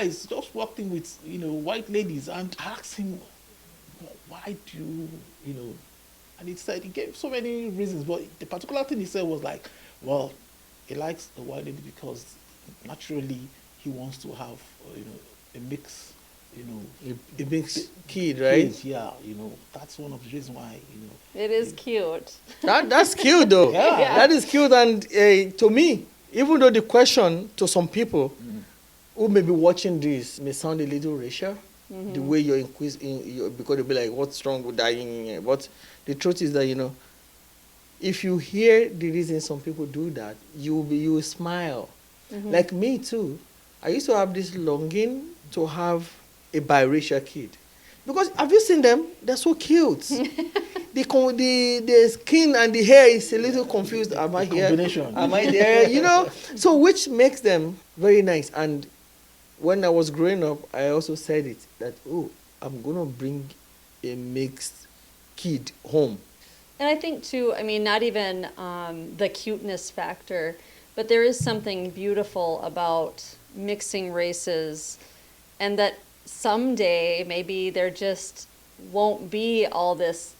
guys just walked in with, white ladies, and I asked him, why do you, and he gave so many reasons, but the particular thing he said was like, well, he likes the white lady because naturally he wants to have, a mix, A big kid, right? kids. Yeah, that's one of the reasons why, It is cute. That's cute, though. Yeah. That is cute. And to me, even though the question to some people who may be watching this may sound a little racial, the way you're inquisitive, because they'll be like, what's wrong with that? But the truth is that, if you hear the reason some people do that, you will smile. Like me, too. I used to have this longing to have a biracial kid. Because have you seen them? They're so cute. The skin and the hair is a little confused. Am I here? Combination. Am I there? So which makes them very nice. And when I was growing up, I also said it, that, I'm going to bring a mixed kid home. And I think, too, not even the cuteness factor, but there is something beautiful about mixing races, and that someday maybe there just won't be all this,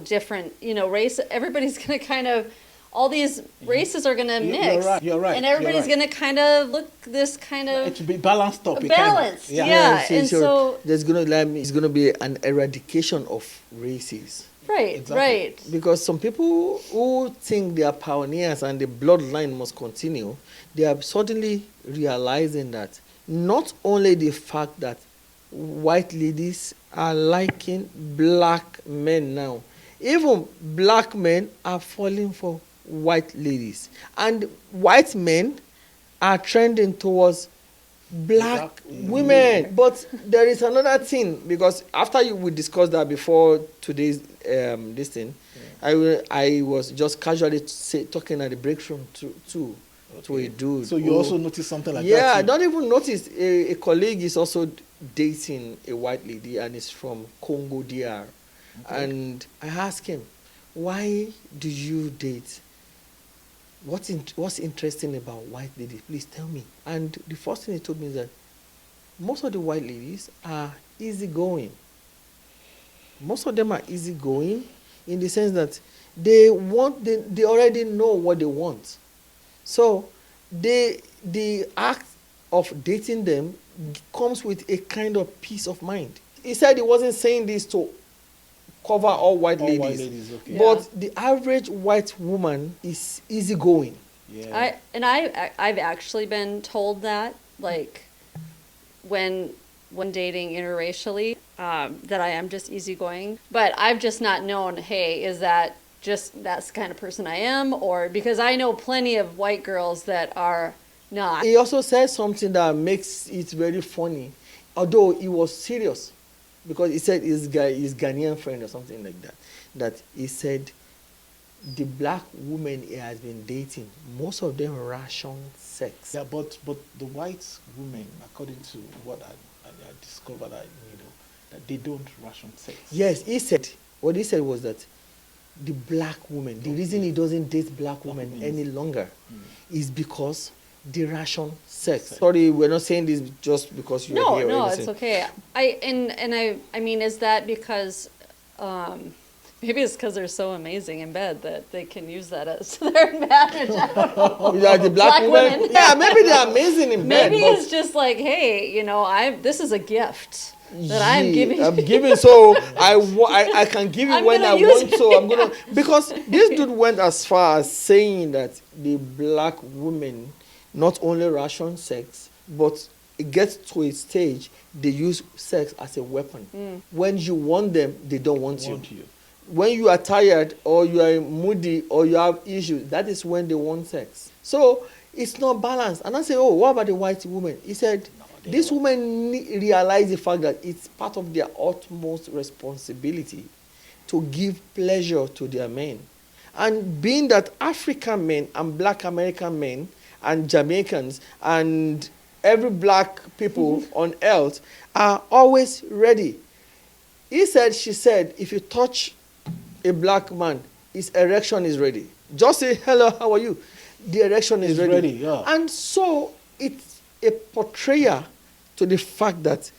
different, race. Everybody's going to kind of, all these races are going to mix. You're right. And everybody's going to kind of look this kind of... It should be balanced up. Balanced, Yeah. yeah. And so there's it's going to be an eradication of races. Right, Exactly. right. Because some people who think they are pioneers and the bloodline must continue, they are suddenly realizing that not only the fact that white ladies are liking black men now, even black men are falling for white ladies. And white men are trending towards black women. But there is another thing, because after we discussed that before today's this thing, I was just casually talking at the break room to a dude. So you also noticed something like that? Yeah, I too? don't even notice. A colleague is also dating a white lady, and is from Congo DR. Okay. And I asked him, why do you date? What's interesting about white ladies? Please tell me. And the first thing he told me is that most of the white ladies are easygoing. Most of them are easygoing in the sense that they already know what they want. So the act of dating them comes with a kind of peace of mind. He said he wasn't saying this to cover all white ladies. White ladies, okay. But the average white woman is easygoing. Yeah. I've actually been told that, like, when dating interracially, that I am just easygoing. But I've just not known, hey, is that just that's the kind of person I am? Or because I know plenty of white girls that are not. He also said something that makes it very funny, although he was serious, because he said his Ghanaian friend or something like that, that he said the black women he has been dating, most of them ration sex. Yeah, but the white women, according to what I discovered, that they don't ration sex. Yes, what he said was that the black women, the reason he doesn't date black women any longer is because they ration sex. Sorry, we're not saying this just because you're here. No, it's okay. I mean, is that because maybe it's because they're so amazing in bed that they can use that as their advantage. I don't know. Yeah, the black women. Yeah, maybe they're amazing in bed. Maybe it's just like, hey, this is a gift that I'm giving. I'm giving, so I can give it when I want. So I'm gonna, because this dude went as far as saying that the black women not only ration sex, but it gets to a stage they use sex as a weapon. When you want them, they don't want you. When you are tired or you are moody or you have issues, that is when they want sex. So it's not balanced. And I say, what about the white woman? He said, these women realize the fact that it's part of their utmost responsibility to give pleasure to their men. And being that African men and black American men and Jamaicans and every black people on earth are always ready. She said, if you touch a black man, his erection is ready. Just say, hello, how are you? The erection is ready. Yeah. And so it's a portrayal to the fact that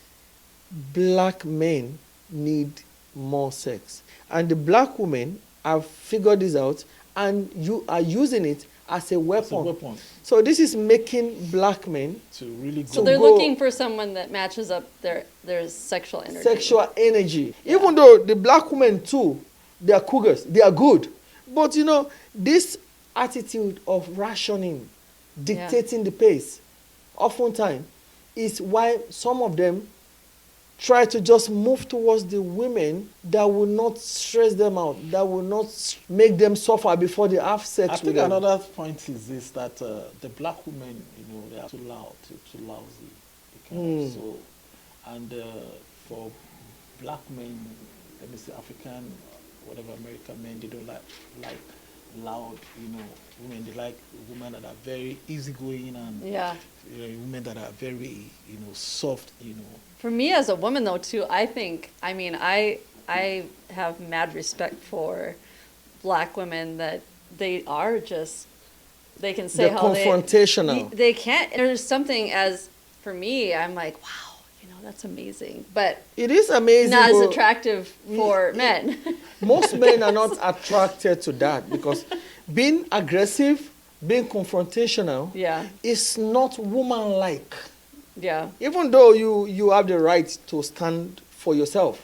black men need more sex. And the black women have figured this out, and you are using it as a weapon. So this is making black men to really go. So they're looking for someone that matches up their sexual energy. Sexual energy. Yeah. Even though the black women too, they are cougars, they are good. But you know, this attitude of rationing, dictating the pace, oftentimes is why some of them try to just move towards the women that will not stress them out, that will not make them suffer before they have sex with them. I think another point is this, that the black women, you know, they are too loud, too lousy. So, and for black men, let me say African, whatever American men, they don't like loud, you know, women. They like women that are very easygoing and you know, women that are very, you know, soft, you know. For me as a woman though too, I have mad respect for black women that they are just, they can say they're how confrontational. They can't, there's something as, for me, I'm like, wow, you know, that's amazing. But it is amazing. Not as attractive for men. Most men are not attracted to that because being aggressive, being confrontational is not woman-like. Yeah. Even though you have the right to stand for yourself,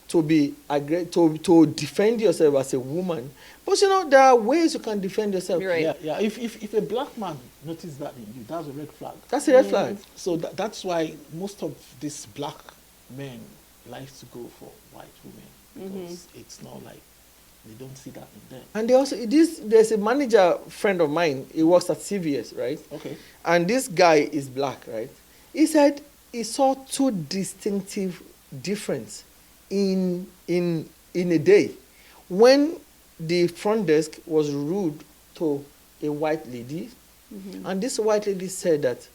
to to defend yourself as a woman, but you know there are ways you can defend yourself. You're right. Yeah. If a black man notices that in you, that's a red flag. That's a red flag. So that's why most of these black men like to go for white women because it's not like they don't see that in them. And they also there's a manager friend of mine. He works at CVS, right? Okay. And this guy is black, right? He said he saw two distinctive difference in a day. When the front desk was rude to a white lady, and this white lady said that,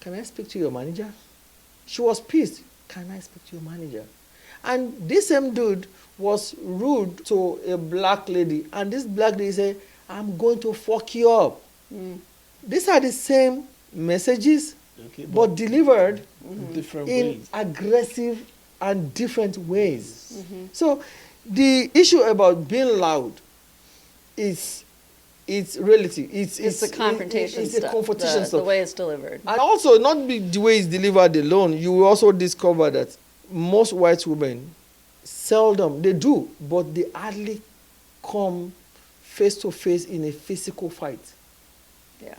"Can I speak to your manager?" She was pissed. "Can I speak to your manager?" And this same dude was rude to a black lady, and this black lady said, "I'm going to fuck you up." These are the same messages, but delivered different in ways. aggressive and different ways. So the issue about being loud it's relative. It's the confrontation it's stuff. A confrontation the stuff. way it's delivered. And also, not the way it's delivered alone, you will also discover that most white women, seldom, they do, but they hardly come face to face in a physical fight. Yeah.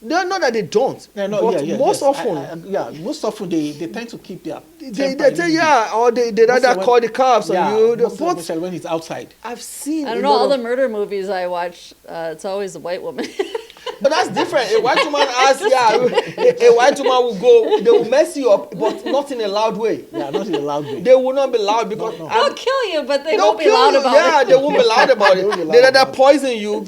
Not that they don't, but most often, most often they tend to keep their they say or they rather call the cops on you. But when it's outside, I've seen. I don't know, all the murder movies I watch, it's always a white woman. But that's different. A white woman asks, a white woman will go, they will mess you up, but not in a loud way. Yeah, not in a loud way. They will not be loud because they'll kill you, but they won't be loud about it. Yeah, they won't be loud about it. They rather poison you,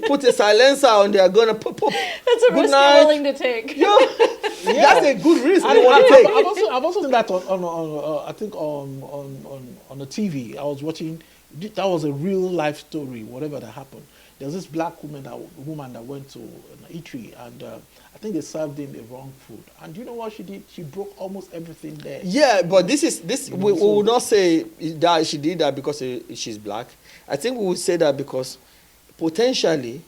put a silencer on their gun and pop. That's a risk you're willing to take. That's a good risk I they want to take. I've also seen that on I think on the TV. I was watching. That was a real life story. Whatever that happened. There was this black woman that went to an eatery, and I think they served in the wrong food. And you know what she did? She broke almost everything there. Yeah, but we will not say that she did that because she's black. I think we would say that because potentially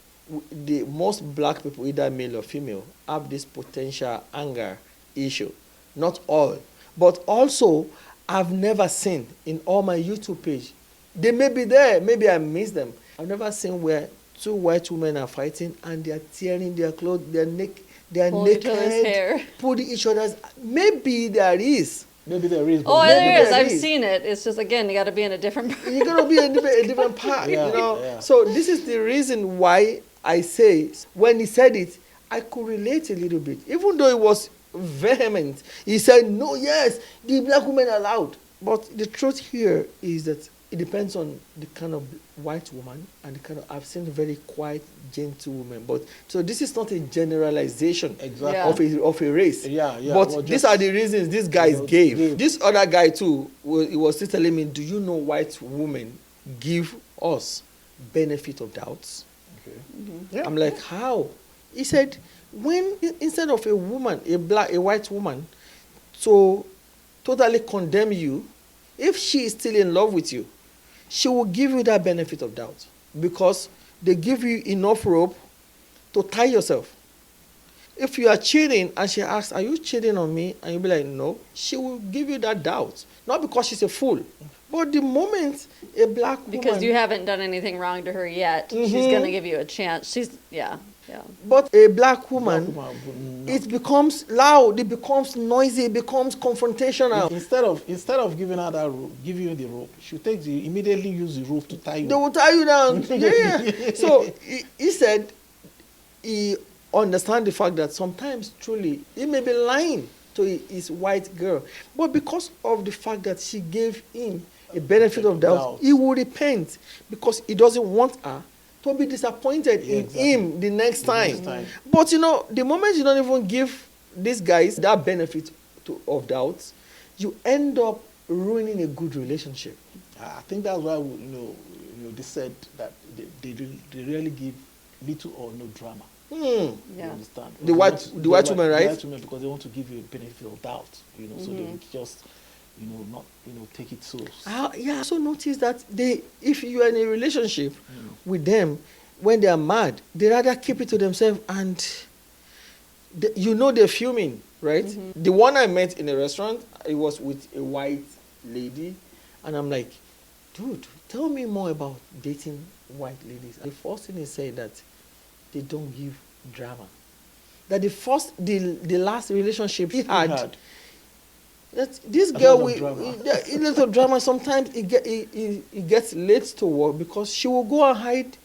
the most black people, either male or female, have this potential anger issue. Not all, but also I've never seen in all my YouTube page. They may be there, maybe I missed them. I've never seen where two white women are fighting and they are tearing their clothes, they are naked, each other's hair. Pulling each other's. Maybe there is. Maybe there is. Oh, there is. I've seen it. It's just, again, you got to be in a different part. You got to be in a different part, you know. Yeah. So this is the reason why I say, when he said it, I could relate a little bit. Even though it was vehement, he said, no, yes, the black women are loud. But the truth here is that it depends on the kind of white woman and the kind of, I've seen very quiet, gentle women. But so this is not a generalization of a race. But these are the reasons these guys gave. This other guy too, he was still telling me, do you know white women give us benefit of doubts? Okay. I'm like, how? He said, when instead of a woman, a white woman, to totally condemn you. If she is still in love with you, she will give you that benefit of doubt because they give you enough rope to tie yourself. If you are cheating and she asks, are you cheating on me? And you'll be like, no, she will give you that doubt. Not because she's a fool, but the moment a black woman... Because you haven't done anything wrong to her yet, she's going to give you a chance. Yeah. But a black woman, it becomes loud, it becomes noisy, it becomes confrontational. Instead of giving her that rope, give you the rope, she takes you, immediately use the rope to tie you. They will tie you down. Yeah. So he said he understand the fact that sometimes truly he may be lying to his white girl, but because of the fact that she gave him a benefit of doubt, he will repent because he doesn't want her to be disappointed in him the next time. But the moment you don't even give these guys that benefit of doubt, you end up ruining a good relationship. I think that's why they said that they really give little or no drama. Yeah. You understand? The white woman, right? The white women, because they want to give you a benefit of doubt. So they will just not take it so. I also noticed that if you are in a relationship with them, when they are mad, they rather keep it to themselves, and they're fuming, right? The one I met in a restaurant, it was with a white lady, and I'm like, dude, tell me more about dating white ladies. The first thing he said that they don't give drama. That the last relationship he had. That this girl a little drama. Sometimes he gets late to work because she will go and hide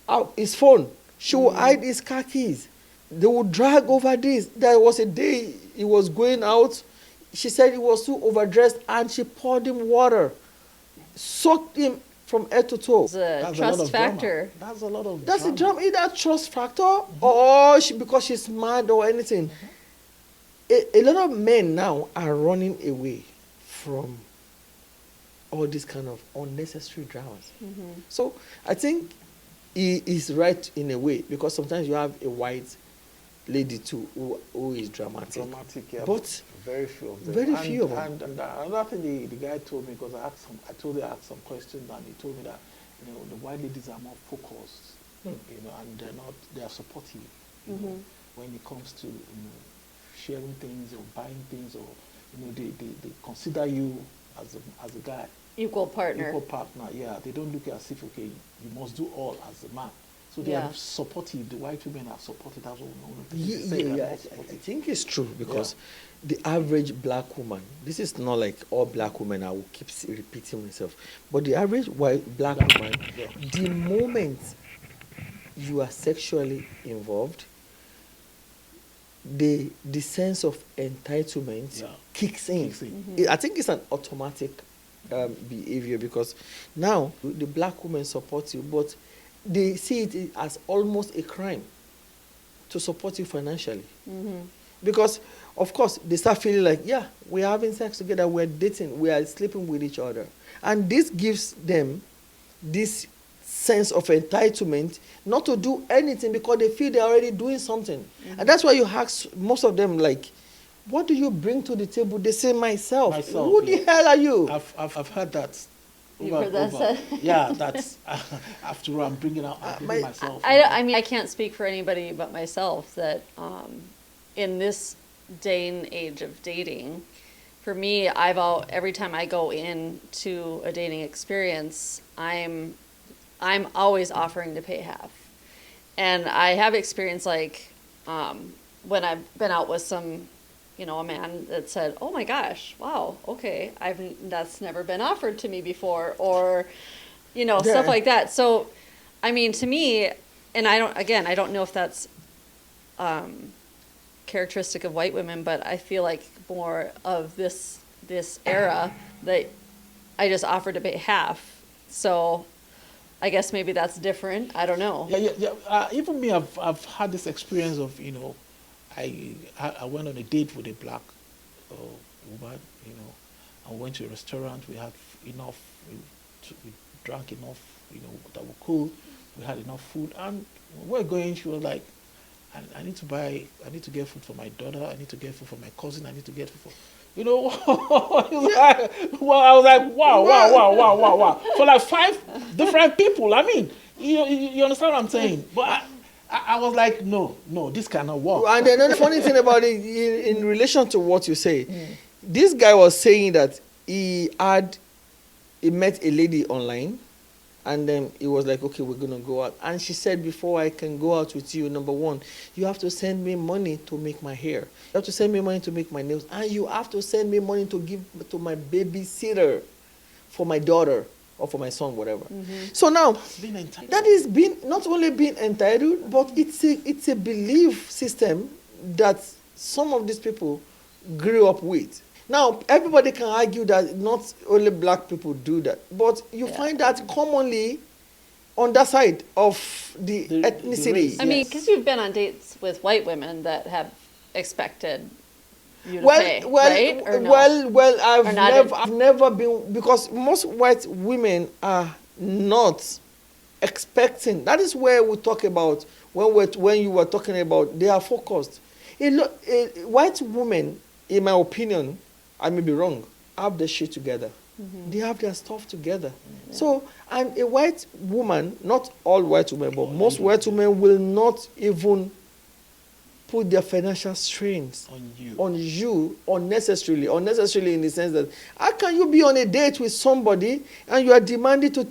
out his phone. She will hide his car keys. They will drag over this. There was a day he was going out. She said he was too overdressed, and she poured him water, soaked him from head to toe. That's a trust factor. That's a lot of. That's a drama. Either trust factor or because she's mad or anything. A lot of men now are running away from all these kind of unnecessary dramas. So I think he is right in a way, because sometimes you have a white lady too who is dramatic. Yeah, but very few of them. Very few of them. And another thing the guy told me, because I asked some questions, and he told me that the white ladies are more focused, and they are supportive, when it comes to sharing things or buying things, or they consider you as a guy. Equal partner. Yeah. They don't look as if, okay, you must do all as a man. So they are supportive. The white women are supportive. That's what I think it's true, because the average black woman, this is not like all black women, I will keep repeating myself, but the average white black woman, the moment you are sexually involved, the sense of entitlement kicks in. I think it's an automatic behavior, because now the black women support you, but they see it as almost a crime to support you financially. Because, of course, they start feeling like, we're having sex together, we're dating, we are sleeping with each other. And this gives them this sense of entitlement not to do anything, because they feel they're already doing something. And that's why you ask most of them, like, what do you bring to the table? They say, myself. Who the hell are you? I've heard that. You've heard that said? Yeah, that's after I'm bringing myself. I can't speak for anybody but myself that in this day and age of dating, for me, every time I go into a dating experience, I'm always offering to pay half. And I have experienced, like, when I've been out with some, a man that said, oh my gosh, wow, okay, that's never been offered to me before, or, stuff like that. So, I mean, to me, and I don't know if that's characteristic of white women, but I feel like more of this era that I just offered to pay half. So I guess maybe that's different. I don't know. Yeah. Even me, I've had this experience of, I went on a date with a black woman, I went to a restaurant, we had enough, we drank enough, that were cool, we had enough food, and when we were going, she was like, I need to get food for my daughter, I need to get food for my cousin, I need to get food for, you know, well, I was like, wow. For like 5 different people. I mean, you understand what I'm saying? But I was like, no, this cannot work. And then the funny thing about it, in relation to what you say, this guy was saying that he met a lady online, and then he was like, okay, we're gonna go out. And she said, before I can go out with you, number one, you have to send me money to make my hair. You have to send me money to make my nails. And you have to send me money to give to my babysitter for my daughter or for my son, whatever. So now, that is not only being entitled, but it's a belief system that some of these people grew up with. Now, everybody can argue that not only black people do that, but you find that commonly on that side of the ethnicity. race. I mean, because you've been on dates with white women that have expected you to pay, right? Or no? Well, I've never been, because most white women are not expecting. That is where we talk about, when you were talking about, they are focused. A white women, in my opinion, I may be wrong, have their shit together. They have their stuff together. So, and a white woman, not all white women, but most white women will not even put their financial strains on you unnecessarily in the sense that, how can you be on a date with somebody and you are demanding to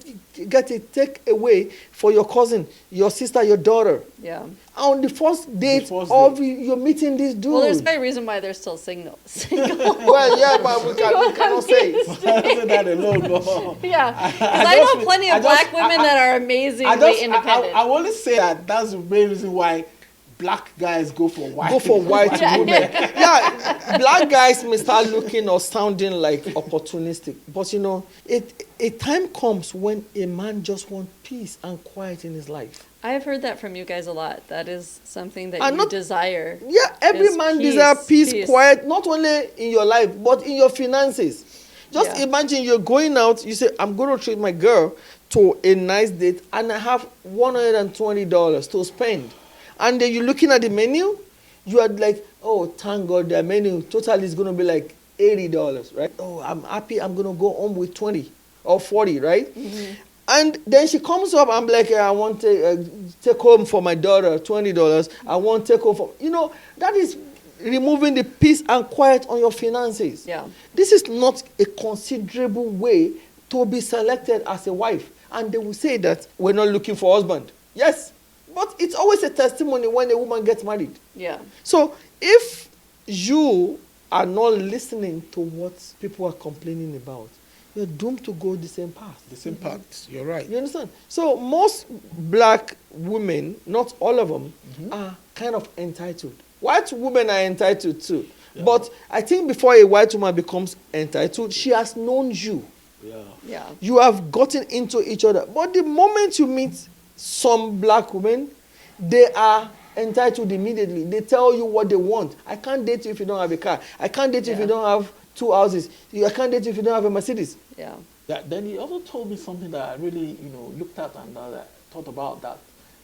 get a takeaway for your cousin, your sister, your daughter? Yeah. On the first date you're meeting this dude. Well, there's a reason why they're still single. Well, yeah, but we cannot say it. Say that alone, but Yeah, because I know plenty of black women that are amazingly independent. I only say that's the main reason why black guys go for white women. Yeah, black guys may start looking or sounding like opportunistic, but you know, a time comes when a man just wants peace and quiet in his life. I have heard that from you guys a lot. That is something that you desire. Yeah, every man desires peace, quiet, not only in your life, but in your finances. Just imagine you're going out, you say, I'm going to treat my girl to a nice date, and I have $120 to spend. And then you're looking at the menu, you are like, oh, thank God, the menu total is going to be like $80, right? Oh, I'm happy, I'm going to go home with 20 or 40, right? And then she comes up, I'm like, I want to take home for my daughter $20. I want to take home for, that is removing the peace and quiet on your finances. Yeah. This is not a considerable way to be selected as a wife. And they will say that we're not looking for husband. Yes, but it's always a testimony when a woman gets married. Yeah. So if you are not listening to what people are complaining about, you're doomed to go the same path. The same path, you're right. You understand? So most black women, not all of them, are kind of entitled. White women are entitled too. Yeah. But I think before a white woman becomes entitled, she has known you. Yeah. You have gotten into each other. But the moment you meet some black women, they are entitled immediately. They tell you what they want. I can't date you if you don't have a car. I can't date you if you don't have 2 houses. I can't date you if you don't have a Mercedes. Yeah. Then he also told me something that I really, looked at and thought about, that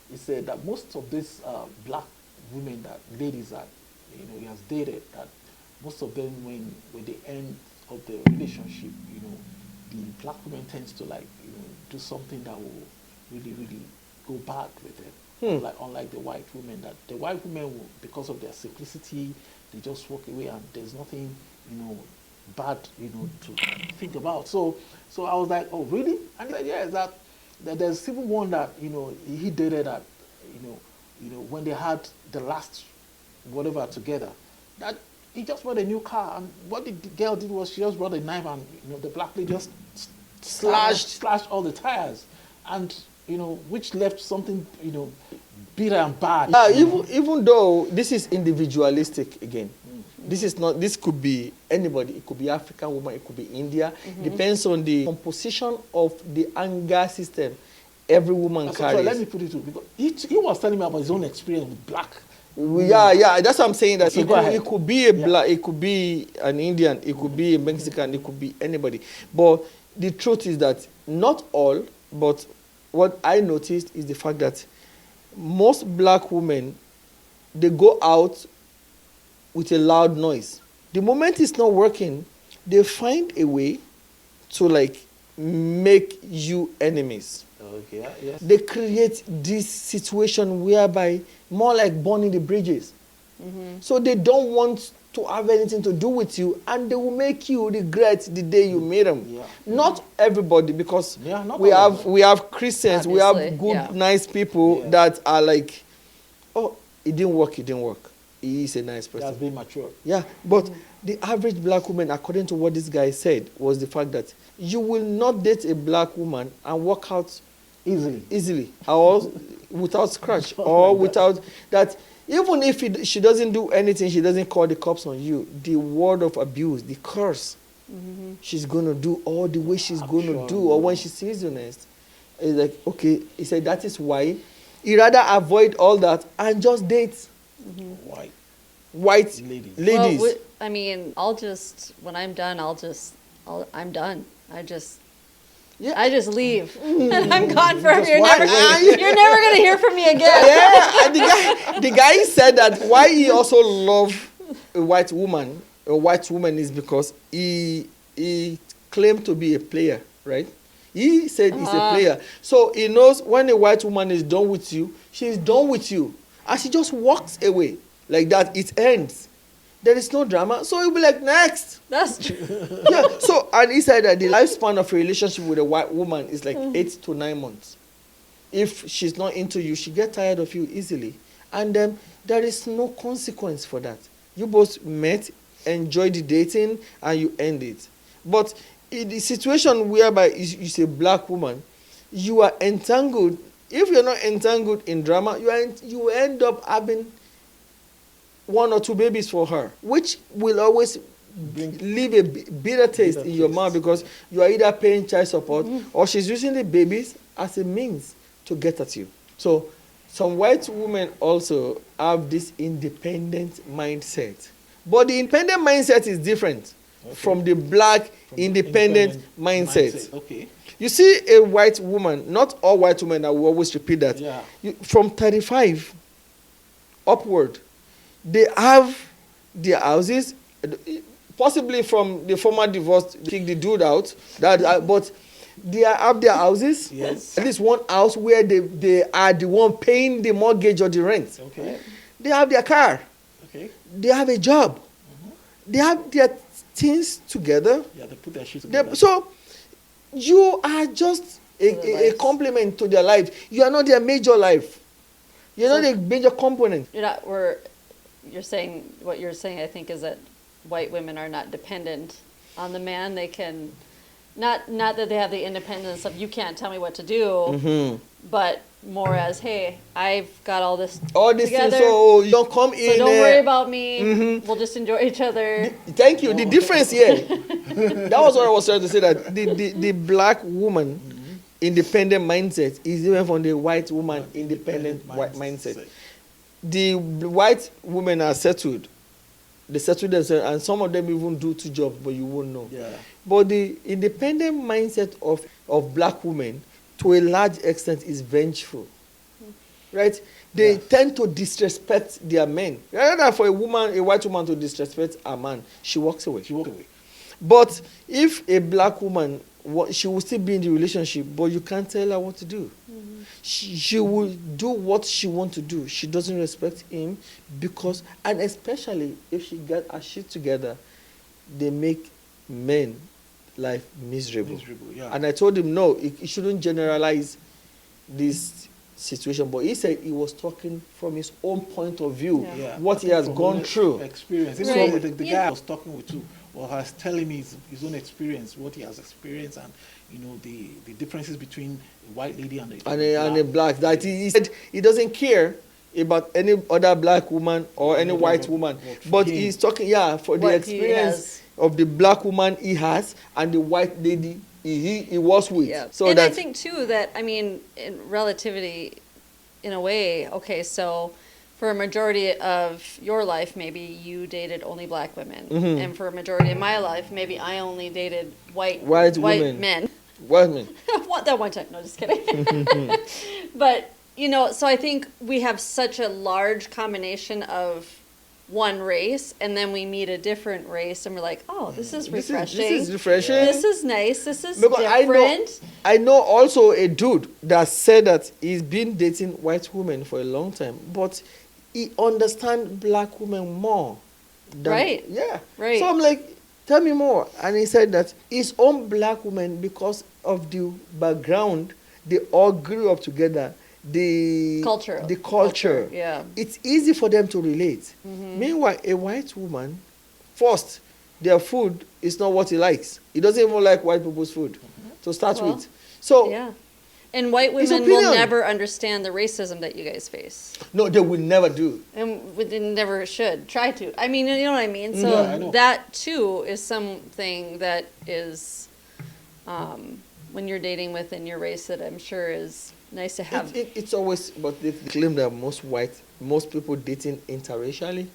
he said that most of these black women, ladies that, he has dated, that most of them, when the end of the relationship, the black woman tends to do something that will really, really go bad with it. Unlike the white women, that the white women will, because of their simplicity, they just walk away and there's nothing, bad, to think about. So I was like, oh, really? And he said, yeah, that there's even one that, he dated that, when they had the last whatever together, that he just bought a new car, and what the girl did was she just brought a knife and, the black lady just slashed all the tires, and, which left something, bitter and bad. Even though this is individualistic again. This could be anybody. It could be African woman, it could be India. Depends on the composition of the anger system every woman carries. So let me put it to you, because he was telling me about his own experience with black. Yeah, that's what I'm saying. That it could be a black, it could be an Indian, it could be a Mexican, it could be anybody. But the truth is that not all, but what I noticed is the fact that most black women they go out with a loud noise. The moment it's not working, they find a way to like make you enemies. Okay. Yes. They create this situation whereby more like burning the bridges. So they don't want to have anything to do with you, and they will make you regret the day you made them. Yeah. Not everybody, because Yeah, not we all of have them. we have Christians, we have Obviously, good, yeah. nice people Yeah. that are like, oh, it didn't work, it didn't work. He is a nice person. That's being mature. Yeah, but the average black woman, according to what this guy said, was the fact that you will not date a black woman and walk out easily, or without scratch, or without that. Even if she doesn't do anything, she doesn't call the cops on you. The word of abuse, the curse, she's going to do, all the way she's going to do, or when she sees you next, it's like, okay, he said that is why he rather avoid all that and just date white Ladies. ladies. Well, I mean, when I'm done, I'm done. Yeah. I just leave. I'm gone forever. Just walk away. You're never going to hear from me again. Yeah, and the guy said that why he also loved a white woman is because he claimed to be a player, right? He said he's a player. So he knows when a white woman is done with you, she's done with you. And she just walks away like that. It ends. There is no drama. So he'll be like, next. That's true. Yeah. So, and he said that the lifespan of a relationship with a white woman is like 8 to 9 months. If she's not into you, she gets tired of you easily. And there is no consequence for that. You both met, enjoyed the dating, and you end it. But in the situation whereby you're a black woman, you are entangled. If you're not entangled in drama, you end up having 1 or 2 babies for her, which will always leave a bitter taste in your mouth, because you are either paying child support or she's using the babies as a means to get at you. So some white women also have this independent mindset. But the independent mindset is different from the black independent mindset. Okay. You see a white woman, not all white women, I will always repeat that. Yeah. From 35 upward, they have their houses, possibly from the former divorce, kick the dude out, but they have their houses, Yes. at least one house where they are the one paying the mortgage or the rent. Okay. They have their car. Okay. They have a job. They have their things together. Yeah, they put their shit together. So you are just a complement to their life. You are not their major life. You're not a major component. You're saying, what you're saying, I think, is that white women are not dependent on the man. They can, not that they have the independence of, you can't tell me what to do, but more as, hey, I've got all this together, things, so you don't come in. so don't worry about me. We'll just enjoy each other. Thank you. The difference here, that was what I was trying to say, that the black woman independent mindset is different from the white woman independent mindset. The white women are settled. They settle themselves, and some of them even do 2 jobs, but you won't know. Yeah. But the independent mindset of black women, to a large extent, is vengeful. Right? They tend to disrespect their men. Rather than for a white woman to disrespect a man, she walks away. But if a black woman, she will still be in the relationship, but you can't tell her what to do. She will do what she wants to do. She doesn't respect him because, and especially if she got her shit together, they make men life miserable. Yeah. And I told him, no, he shouldn't generalize this situation. But he said he was talking from his own point of view, what he has gone through. Experience. Right. So the guy I was talking with too, was telling me his own experience, what he has experienced, and the differences between a white lady and a black. That he said he doesn't care about any other black woman or any white woman, but he's talking for the experience of the black woman he has and the white lady he was with. Yeah. So and I think too that, I mean, in relativity, in a way, okay, so for a majority of your life, maybe you dated only black women, and for a majority of my life, maybe I only dated white men. White men. That one time, no, just kidding. But so I think we have such a large combination of one race, and then we meet a different race, and we're like, oh, this is refreshing. This is refreshing. This is nice. This is Because different. I know also a dude that said that he's been dating white women for a long time, but he understands black women more. Right. Yeah. Right. So I'm like, tell me more. And he said that his own black women, because of the background, they all grew up together. The culture. Yeah. It's easy for them to relate. Meanwhile, a white woman, first, their food is not what he likes. He doesn't even like white people's food to start with. So yeah. And white his women opinion. will never understand the racism that you guys face. no, they will never do. And they never should try to. I mean, you know what I mean? So Yeah, I know. that, too, is something that is, when you're dating within your race, that I'm sure is nice to have. It's always, but they claim that most people dating interracially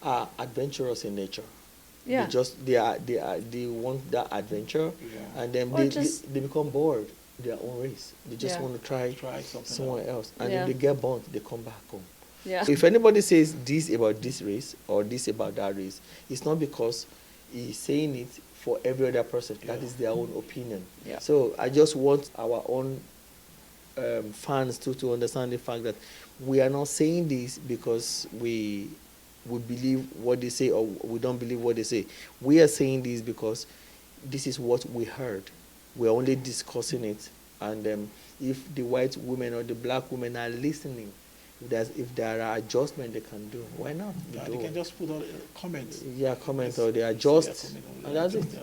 are adventurous in nature. Yeah. They want that adventure, and then they become bored with their own race. They just want to try something someone else, and Yeah. if they get burnt, they come back home. Yeah. So if anybody says this about this race or this about that race, it's not because he's saying it for every other person. That is their own opinion. Yeah. So I just want our own fans to understand the fact that we are not saying this because we believe what they say or we don't believe what they say. We are saying this because this is what we heard. We're only discussing it. And if the white women or the black women are listening, if there are adjustments they can do, why not? Yeah, they can just put on comments. Yeah, comment or they adjust. Comment on And that's it. Yeah.